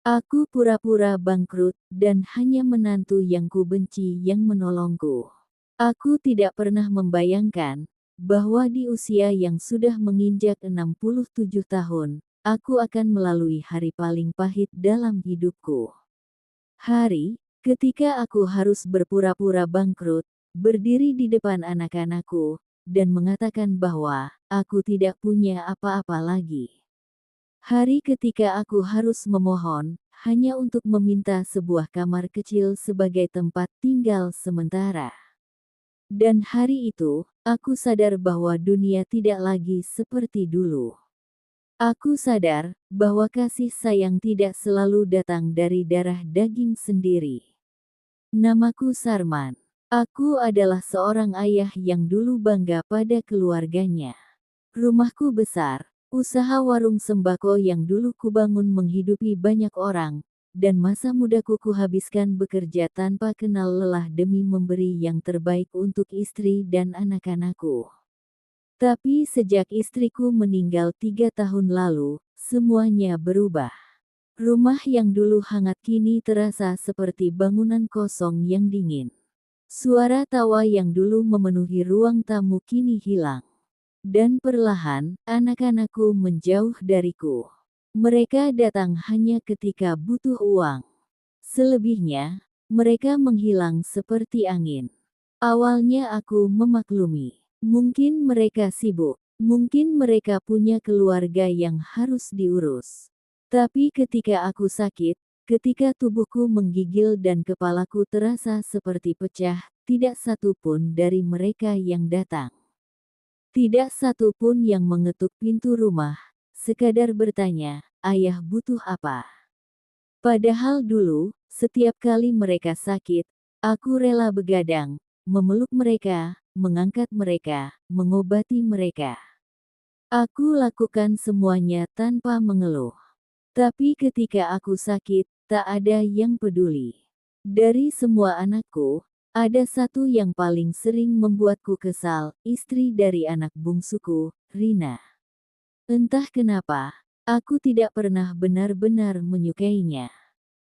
Aku pura-pura bangkrut, dan hanya menantu yang kubenci yang menolongku. Aku tidak pernah membayangkan bahwa di usia yang sudah menginjak 67 tahun, aku akan melalui hari paling pahit dalam hidupku. Hari ketika aku harus berpura-pura bangkrut, berdiri di depan anak-anakku, dan mengatakan bahwa aku tidak punya apa-apa lagi. Hari ketika aku harus memohon hanya untuk meminta sebuah kamar kecil sebagai tempat tinggal sementara. Dan hari itu, aku sadar bahwa dunia tidak lagi seperti dulu. Aku sadar bahwa kasih sayang tidak selalu datang dari darah daging sendiri. Namaku Sarman. Aku adalah seorang ayah yang dulu bangga pada keluarganya. Rumahku besar, usaha warung sembako yang dulu kubangun menghidupi banyak orang, dan masa mudaku kuhabiskan bekerja tanpa kenal lelah demi memberi yang terbaik untuk istri dan anak-anakku. Tapi sejak istriku meninggal 3 tahun lalu, semuanya berubah. Rumah yang dulu hangat kini terasa seperti bangunan kosong yang dingin. Suara tawa yang dulu memenuhi ruang tamu kini hilang. Dan perlahan, anak-anakku menjauh dariku. Mereka datang hanya ketika butuh uang. Selebihnya, mereka menghilang seperti angin. Awalnya aku memaklumi. Mungkin mereka sibuk. Mungkin mereka punya keluarga yang harus diurus. Tapi ketika aku sakit, ketika tubuhku menggigil dan kepalaku terasa seperti pecah, tidak satu pun dari mereka yang datang. Tidak satu pun yang mengetuk pintu rumah, sekadar bertanya, "Ayah butuh apa?" Padahal dulu, setiap kali mereka sakit, aku rela begadang, memeluk mereka, mengangkat mereka, mengobati mereka. Aku lakukan semuanya tanpa mengeluh. Tapi ketika aku sakit, tak ada yang peduli. Dari semua anakku, ada satu yang paling sering membuatku kesal, istri dari anak bungsuku, Rina. Entah kenapa, aku tidak pernah benar-benar menyukainya.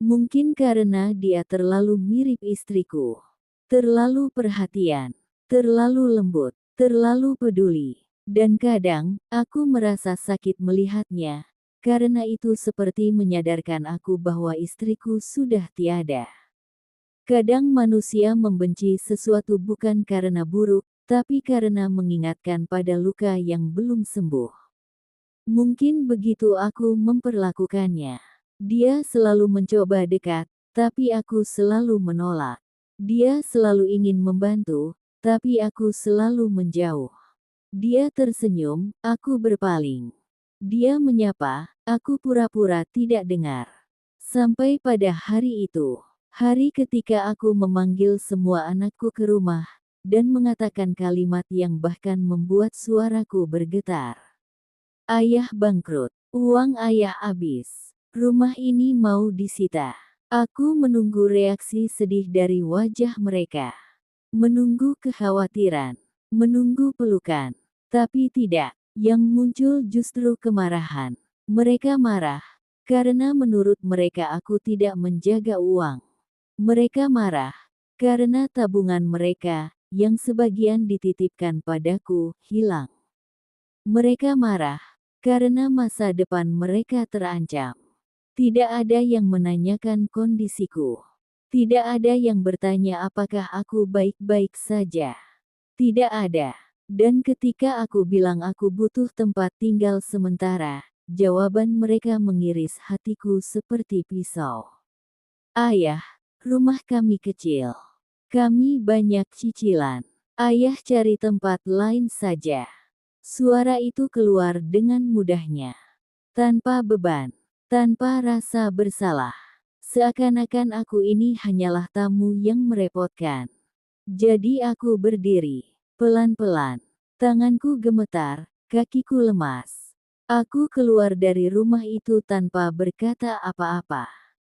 Mungkin karena dia terlalu mirip istriku. Terlalu perhatian, terlalu lembut, terlalu peduli. Dan kadang, aku merasa sakit melihatnya, karena itu seperti menyadarkan aku bahwa istriku sudah tiada. Kadang manusia membenci sesuatu bukan karena buruk, tapi karena mengingatkan pada luka yang belum sembuh. Mungkin begitu aku memperlakukannya. Dia selalu mencoba dekat, tapi aku selalu menolak. Dia selalu ingin membantu, tapi aku selalu menjauh. Dia tersenyum, aku berpaling. Dia menyapa, aku pura-pura tidak dengar. Sampai pada hari itu, hari ketika aku memanggil semua anakku ke rumah, dan mengatakan kalimat yang bahkan membuat suaraku bergetar. Ayah bangkrut, uang ayah habis, rumah ini mau disita. Aku menunggu reaksi sedih dari wajah mereka. Menunggu kekhawatiran, menunggu pelukan. Tapi tidak, yang muncul justru kemarahan. Mereka marah, karena menurut mereka aku tidak menjaga uang. Mereka marah, karena tabungan mereka, yang sebagian dititipkan padaku, hilang. Mereka marah, karena masa depan mereka terancam. Tidak ada yang menanyakan kondisiku. Tidak ada yang bertanya apakah aku baik-baik saja. Tidak ada. Dan ketika aku bilang aku butuh tempat tinggal sementara, jawaban mereka mengiris hatiku seperti pisau. Ayah, rumah kami kecil. Kami banyak cicilan. Ayah cari tempat lain saja. Suara itu keluar dengan mudahnya. Tanpa beban. Tanpa rasa bersalah. Seakan-akan aku ini hanyalah tamu yang merepotkan. Jadi aku berdiri. Pelan-pelan. Tanganku gemetar, kakiku lemas. Aku keluar dari rumah itu tanpa berkata apa-apa.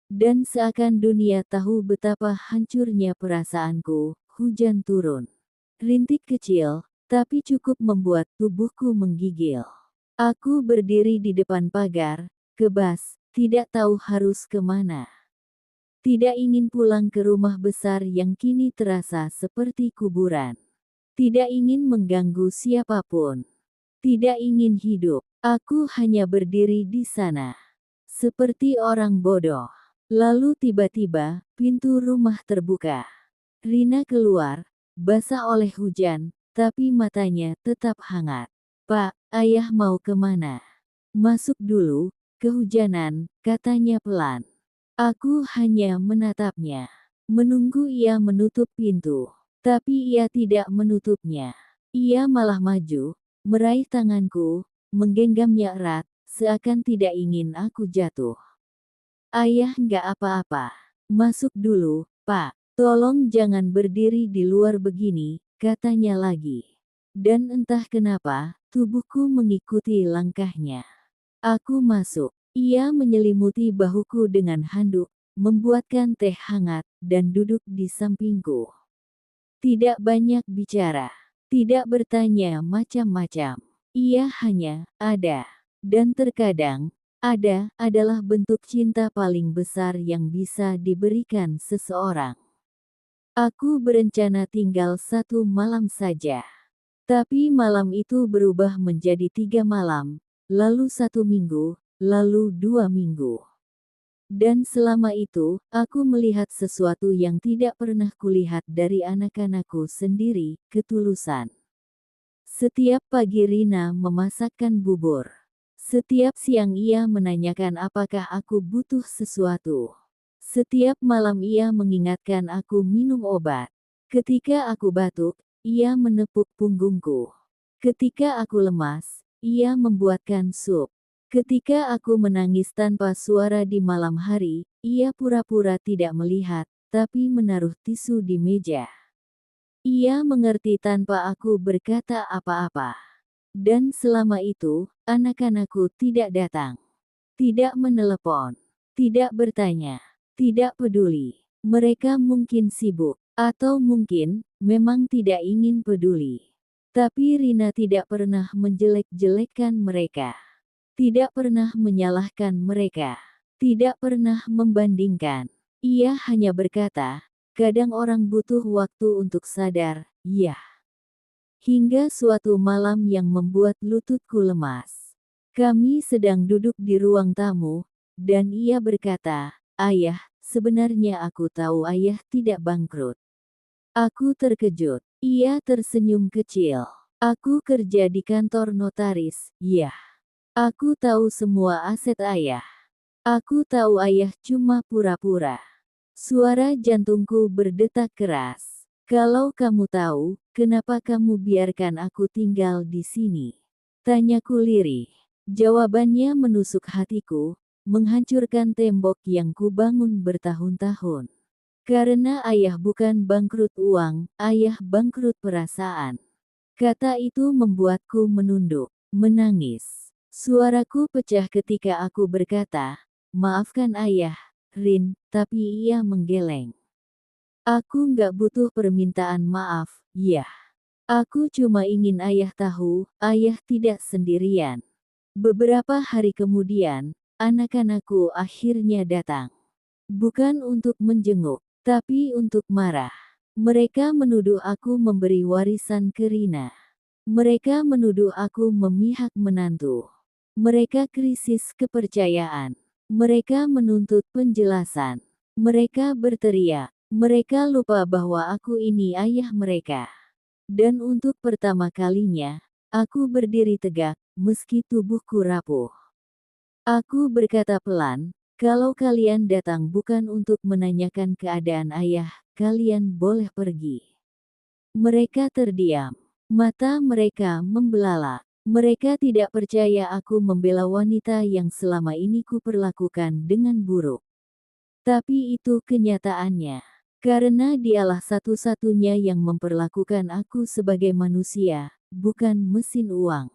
Dan seakan dunia tahu betapa hancurnya perasaanku, hujan turun. Rintik kecil, tapi cukup membuat tubuhku menggigil. Aku berdiri di depan pagar, kebas, tidak tahu harus kemana. Tidak ingin pulang ke rumah besar yang kini terasa seperti kuburan. Tidak ingin mengganggu siapapun. Tidak ingin hidup. Aku hanya berdiri di sana. Seperti orang bodoh. Lalu tiba-tiba, pintu rumah terbuka. Rina keluar, basah oleh hujan, tapi matanya tetap hangat. "Pak, ayah mau kemana?" "Masuk dulu, kehujanan," katanya pelan. Aku hanya menatapnya. Menunggu ia menutup pintu. Tapi ia tidak menutupnya. Ia malah maju, meraih tanganku, menggenggamnya erat, seakan tidak ingin aku jatuh. "Ayah nggak apa-apa. Masuk dulu, Pak. Tolong jangan berdiri di luar begini," katanya lagi. Dan entah kenapa, tubuhku mengikuti langkahnya. Aku masuk. Ia menyelimuti bahuku dengan handuk, membuatkan teh hangat, dan duduk di sampingku. Tidak banyak bicara. Tidak bertanya macam-macam. Ia hanya ada. Dan terkadang, ada adalah bentuk cinta paling besar yang bisa diberikan seseorang. Aku berencana tinggal 1 malam saja. Tapi malam itu berubah menjadi 3 malam, lalu 1 minggu, lalu 2 minggu. Dan selama itu, aku melihat sesuatu yang tidak pernah kulihat dari anak-anakku sendiri, ketulusan. Setiap pagi Rina memasakkan bubur. Setiap siang ia menanyakan apakah aku butuh sesuatu. Setiap malam ia mengingatkan aku minum obat. Ketika aku batuk, ia menepuk punggungku. Ketika aku lemas, ia membuatkan sup. Ketika aku menangis tanpa suara di malam hari, ia pura-pura tidak melihat, tapi menaruh tisu di meja. Ia mengerti tanpa aku berkata apa-apa. Dan selama itu, anak-anakku tidak datang. Tidak menelepon. Tidak bertanya. Tidak peduli. Mereka mungkin sibuk. Atau mungkin, memang tidak ingin peduli. Tapi Rina tidak pernah menjelek-jelekkan mereka. Tidak pernah menyalahkan mereka. Tidak pernah membandingkan. Ia hanya berkata, kadang orang butuh waktu untuk sadar, ya. Hingga suatu malam yang membuat lututku lemas. Kami sedang duduk di ruang tamu, dan ia berkata, "Ayah, sebenarnya aku tahu ayah tidak bangkrut." Aku terkejut. Ia tersenyum kecil. "Aku kerja di kantor notaris, ya. Aku tahu semua aset ayah. Aku tahu ayah cuma pura-pura." Suara jantungku berdetak keras. "Kalau kamu tahu, kenapa kamu biarkan aku tinggal di sini?" Tanyaku lirih. Jawabannya menusuk hatiku, menghancurkan tembok yang kubangun bertahun-tahun. "Karena ayah bukan bangkrut uang, ayah bangkrut perasaan." Kata itu membuatku menunduk, menangis. Suaraku pecah ketika aku berkata, "Maafkan ayah, Rin," tapi ia menggeleng. "Aku nggak butuh permintaan maaf, ya. Aku cuma ingin ayah tahu, ayah tidak sendirian." Beberapa hari kemudian, anak-anakku akhirnya datang. Bukan untuk menjenguk, tapi untuk marah. Mereka menuduh aku memberi warisan ke Rina. Mereka menuduh aku memihak menantu. Mereka krisis kepercayaan. Mereka menuntut penjelasan. Mereka berteriak. Mereka lupa bahwa aku ini ayah mereka. Dan untuk pertama kalinya, aku berdiri tegak, meski tubuhku rapuh. Aku berkata pelan, "Kalau kalian datang bukan untuk menanyakan keadaan ayah, kalian boleh pergi." Mereka terdiam. Mata mereka membelalak. Mereka tidak percaya aku membela wanita yang selama ini kuperlakukan dengan buruk. Tapi itu kenyataannya. Karena dialah satu-satunya yang memperlakukan aku sebagai manusia, bukan mesin uang.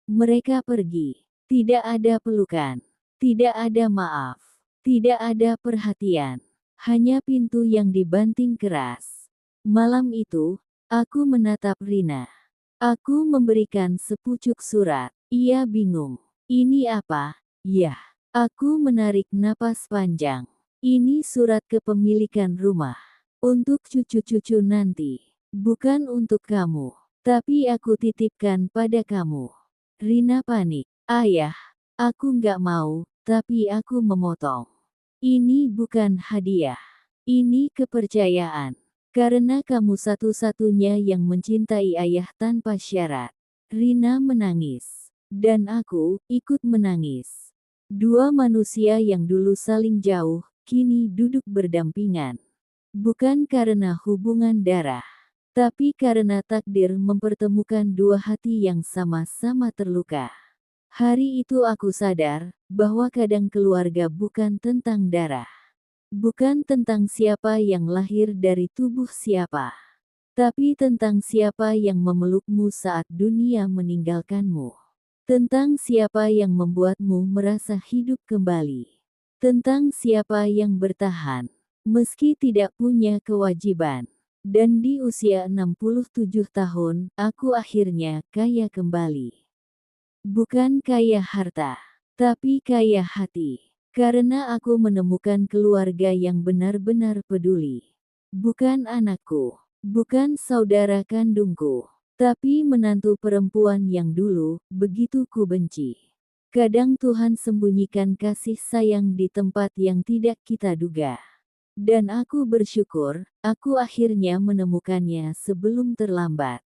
Mereka pergi. Tidak ada pelukan. Tidak ada maaf. Tidak ada perhatian. Hanya pintu yang dibanting keras. Malam itu, aku menatap Rina. Aku memberikan sepucuk surat. Ia bingung. "Ini apa, Yah?" Aku menarik napas panjang. Ini surat kepemilikan rumah. Untuk cucu-cucu nanti. Bukan untuk kamu. Tapi aku titipkan pada kamu. Rina panik. Ayah, aku nggak mau, tapi aku memotong. Ini bukan hadiah. Ini kepercayaan. Karena kamu satu-satunya yang mencintai ayah tanpa syarat. Rina menangis. Dan aku ikut menangis. Dua manusia yang dulu saling jauh, kini duduk berdampingan. Bukan karena hubungan darah. Tapi karena takdir mempertemukan dua hati yang sama-sama terluka. Hari itu aku sadar, bahwa kadang keluarga bukan tentang darah. Bukan tentang siapa yang lahir dari tubuh siapa. Tapi tentang siapa yang memelukmu saat dunia meninggalkanmu. Tentang siapa yang membuatmu merasa hidup kembali. Tentang siapa yang bertahan, meski tidak punya kewajiban. Dan di usia 67 tahun, aku akhirnya kaya kembali. Bukan kaya harta, tapi kaya hati. Karena aku menemukan keluarga yang benar-benar peduli. Bukan anakku, bukan saudara kandungku, tapi menantu perempuan yang dulu begitu ku benci. Kadang Tuhan sembunyikan kasih sayang di tempat yang tidak kita duga. Dan aku bersyukur, aku akhirnya menemukannya sebelum terlambat.